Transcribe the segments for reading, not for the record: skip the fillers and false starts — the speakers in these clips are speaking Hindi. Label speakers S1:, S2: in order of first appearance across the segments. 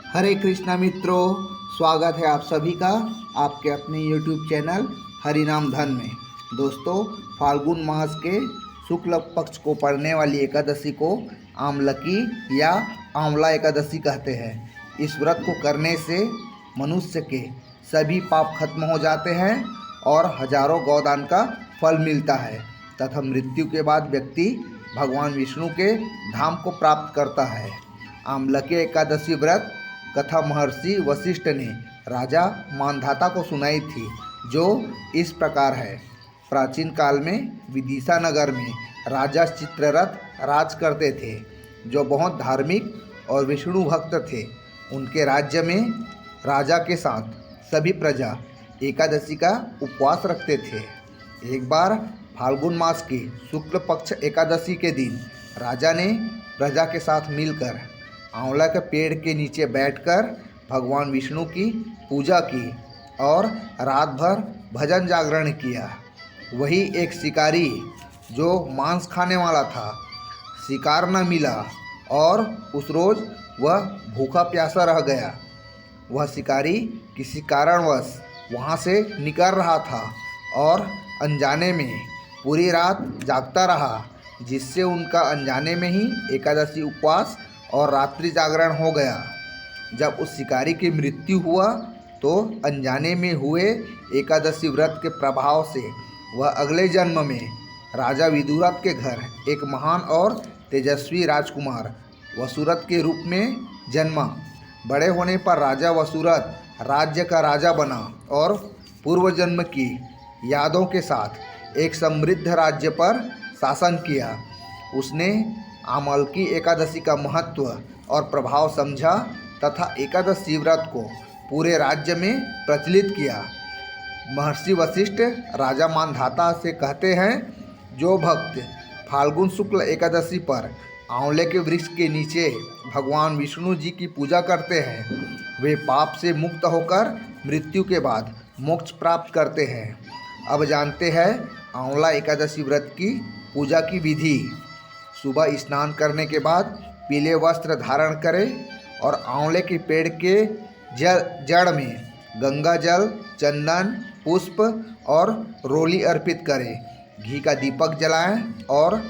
S1: हरे कृष्णा मित्रों, स्वागत है आप सभी का आपके अपने YouTube चैनल हरिनाम धन में। दोस्तों, फाल्गुन मास के शुक्ल पक्ष को पड़ने वाली एकादशी को आमलकी या आंवला एकादशी कहते हैं। इस व्रत को करने से मनुष्य के सभी पाप खत्म हो जाते हैं और हजारों गौदान का फल मिलता है तथा मृत्यु के बाद व्यक्ति भगवान विष्णु के धाम को प्राप्त करता है। आमलकी एकादशी व्रत कथा महर्षि वशिष्ठ ने राजा मांधाता को सुनाई थी, जो इस प्रकार है। प्राचीन काल में विदिशा नगर में राजा चित्ररथ राज करते थे, जो बहुत धार्मिक और विष्णु भक्त थे। उनके राज्य में राजा के साथ सभी प्रजा एकादशी का उपवास रखते थे। एक बार फाल्गुन मास की शुक्ल पक्ष एकादशी के दिन राजा ने प्रजा के साथ मिलकर आंवला के पेड़ के नीचे बैठकर भगवान विष्णु की पूजा की और रात भर भजन जागरण किया। वही एक शिकारी जो मांस खाने वाला था, शिकार न मिला और उस रोज वह भूखा प्यासा रह गया। वह शिकारी किसी कारणवश वहाँ से निकल रहा था और अनजाने में पूरी रात जागता रहा, जिससे उनका अनजाने में ही एकादशी उपवास और रात्रि जागरण हो गया। जब उस शिकारी की मृत्यु हुआ तो अनजाने में हुए एकादशी व्रत के प्रभाव से वह अगले जन्म में राजा विदुरथ के घर एक महान और तेजस्वी राजकुमार वसुरथ के रूप में जन्मा। बड़े होने पर राजा वसुरथ राज्य का राजा बना और पूर्व जन्म की यादों के साथ एक समृद्ध राज्य पर शासन किया। उसने आमलकी एकादशी का महत्व और प्रभाव समझा तथा एकादशी व्रत को पूरे राज्य में प्रचलित किया। महर्षि वशिष्ठ राजा मांधाता से कहते हैं, जो भक्त फाल्गुन शुक्ल एकादशी पर आंवले के वृक्ष के नीचे भगवान विष्णु जी की पूजा करते हैं, वे पाप से मुक्त होकर मृत्यु के बाद मोक्ष प्राप्त करते हैं। अब जानते हैं आंवला एकादशी व्रत की पूजा की विधि। सुबह स्नान करने के बाद पीले वस्त्र धारण करें और आंवले के पेड़ के जड़ में गंगा जल, चंदन, पुष्प और रोली अर्पित करें। घी का दीपक जलाएं और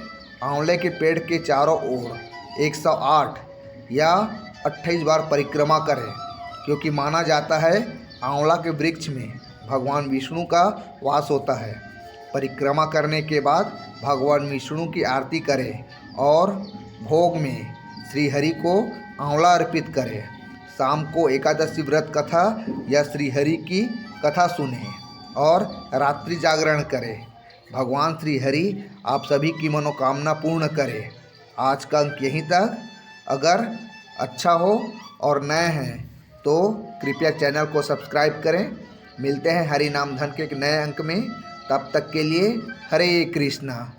S1: आंवले के पेड़ के चारों ओर 108 या 28 बार परिक्रमा करें, क्योंकि माना जाता है आंवला के वृक्ष में भगवान विष्णु का वास होता है। परिक्रमा करने के बाद भगवान विष्णु की आरती करें और भोग में श्रीहरि को आंवला अर्पित करें। शाम को एकादशी व्रत कथा या श्रीहरि की कथा सुनें और रात्रि जागरण करें। भगवान श्रीहरि आप सभी की मनोकामना पूर्ण करें। आज का अंक यहीं तक। अगर अच्छा हो और नए हैं तो कृपया चैनल को सब्सक्राइब करें। मिलते हैं हरि नाम धन के एक नए अंक में। तब तक के लिए हरे कृष्णा।